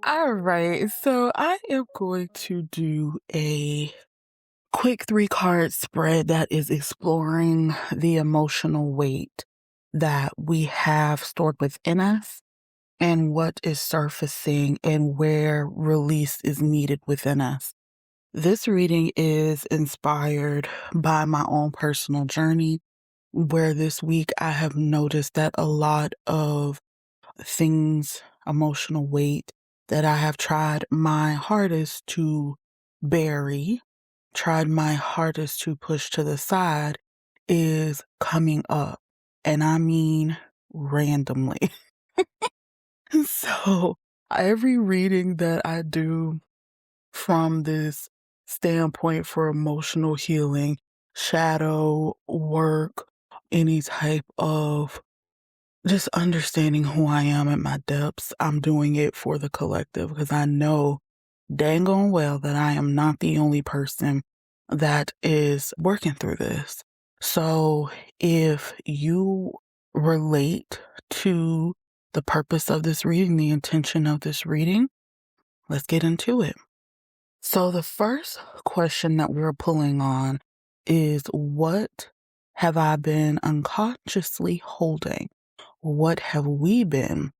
All right, so I am going to do a quick three-card spread that is exploring the emotional weight that we have stored within us and what is surfacing and where release is needed within us. This reading is inspired by my own personal journey, where this week I have noticed that a lot of things, emotional weight that I have tried my hardest to bury, tried my hardest to push to the side, is coming up. And I mean randomly. So every reading that I do from this standpoint for emotional healing, shadow work, any type of just understanding who I am at my depths, I'm doing it for the collective because I know dang on well that I am not the only person that is working through this. So if you relate to the purpose of this reading, the intention of this reading, let's get into it. So the first question that we're pulling on is, what have I been unconsciously holding? What have we been,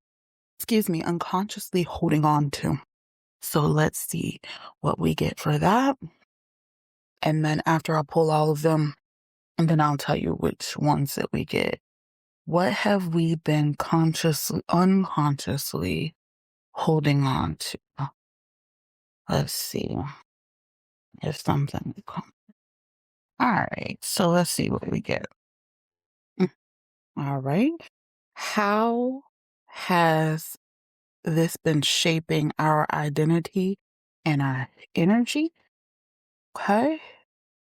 unconsciously holding on to? So let's see what we get for that. And then after I pull all of them, and then I'll tell you which ones that we get. What have we been unconsciously holding on to? Let's see if something comes. All right, so let's see what we get. All right. How has this been shaping our identity and our energy? Okay.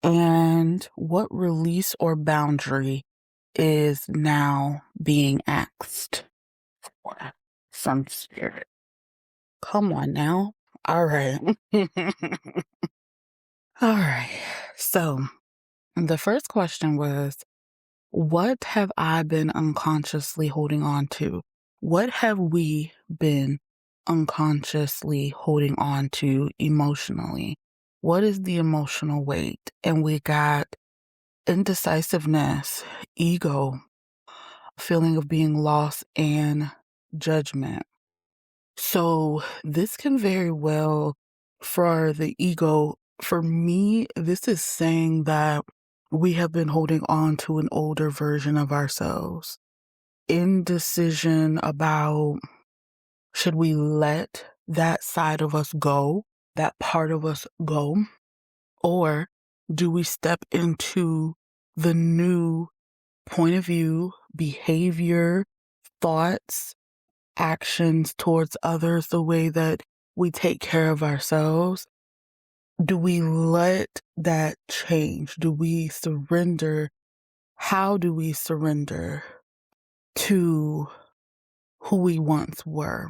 And what release or boundary is now being asked for from spirit? Come on now. All right. All right. So the first question was, what have I been unconsciously holding on to? What have we been unconsciously holding on to emotionally? What is the emotional weight? And we got indecisiveness, ego, feeling of being lost, and judgment. So this can very well, for the ego, for me, this is saying that we have been holding on to an older version of ourselves. Indecision about, should we let that side of us go, that part of us go, or do we step into the new point of view, behavior, thoughts, actions towards others, the way that we take care of ourselves? Do we let that change? Do we surrender? How do we surrender to who we once were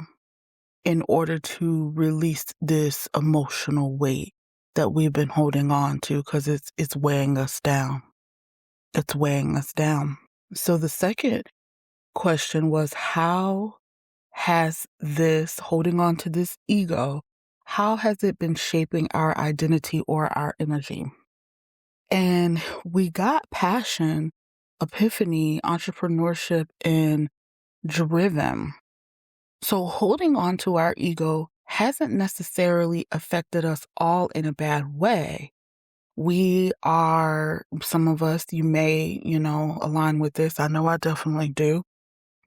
in order to release this emotional weight that we've been holding on to, because it's weighing us down. It's weighing us down. So the second question was, how has this holding on to this ego, how has it been shaping our identity or our energy? And we got passion, epiphany, entrepreneurship, and driven. So holding on to our ego hasn't necessarily affected us all in a bad way. We are, some of us, you may, align with this. I know I definitely do.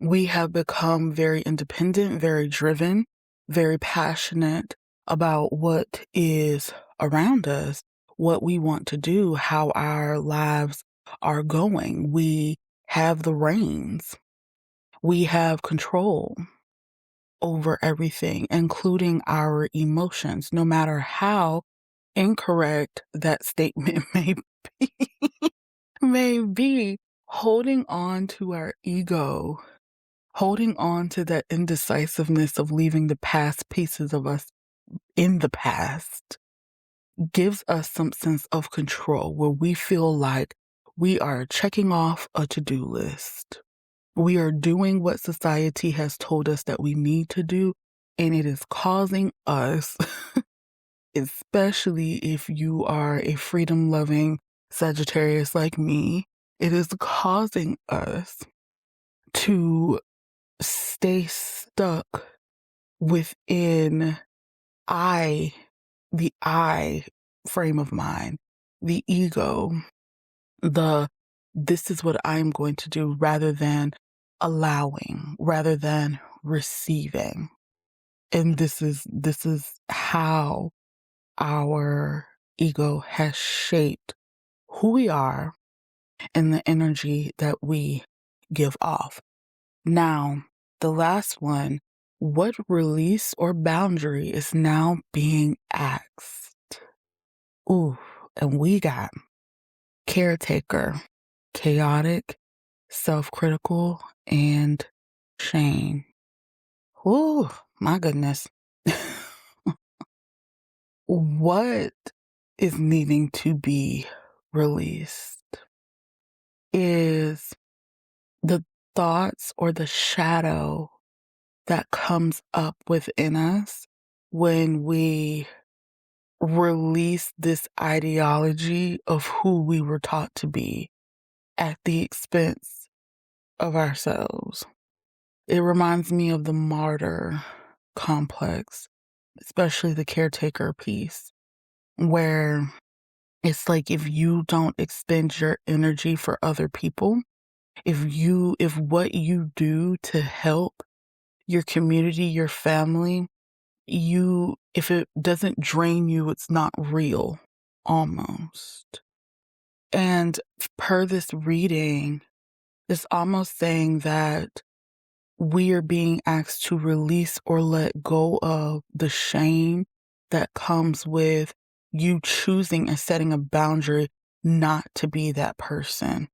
We have become very independent, very driven, very passionate about what is around us, what we want to do, how our lives are going. We have the reins. We have control over everything, including our emotions, no matter how incorrect that statement be, may be. Holding on to our ego, holding on to that indecisiveness of leaving the past pieces of us in the past, gives us some sense of control where we feel like we are checking off a to-do list. We are doing what society has told us that we need to do, and it is causing us, especially if you are a freedom-loving Sagittarius like me, it is causing us to stay stuck within I, the I frame of mind, the ego, the this is what I'm going to do rather than allowing, rather than receiving. And this is how our ego has shaped who we are and the energy that we give off. Now, the last one, what release or boundary is now being asked? Ooh, and we got caretaker, chaotic, self-critical, and shame. Ooh, my goodness. What is needing to be released is the thoughts or the shadow that comes up within us when we release this ideology of who we were taught to be at the expense of ourselves. It reminds me of the martyr complex, especially the caretaker piece, where it's like if you don't expend your energy for other people, if what you do to help your community, your family, if it doesn't drain you, it's not real, almost. And per this reading, it's almost saying that we are being asked to release or let go of the shame that comes with you choosing and setting a boundary not to be that person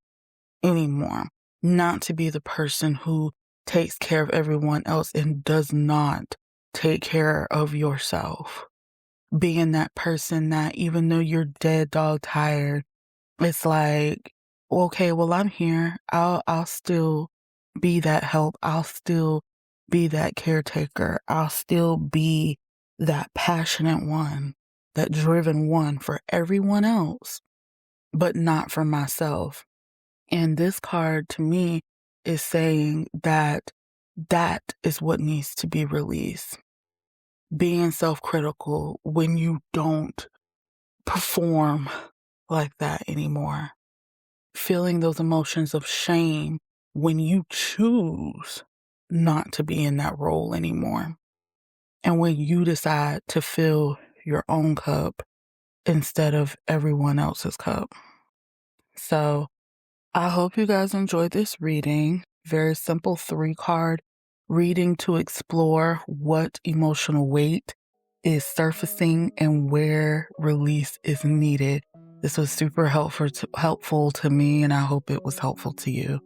anymore, not to be the person who takes care of everyone else and does not take care of yourself. Being that person that even though you're dead dog tired, it's like, okay, well, I'm here. I'll still be that help. I'll still be that caretaker. I'll still be that passionate one, that driven one for everyone else, but not for myself. And this card to me is saying that that is what needs to be released. Being self-critical when you don't perform like that anymore. Feeling those emotions of shame when you choose not to be in that role anymore. And when you decide to fill your own cup instead of everyone else's cup. So I hope you guys enjoyed this reading. Very simple 3-card reading to explore what emotional weight is surfacing and where release is needed. This was super helpful to me, and I hope it was helpful to you.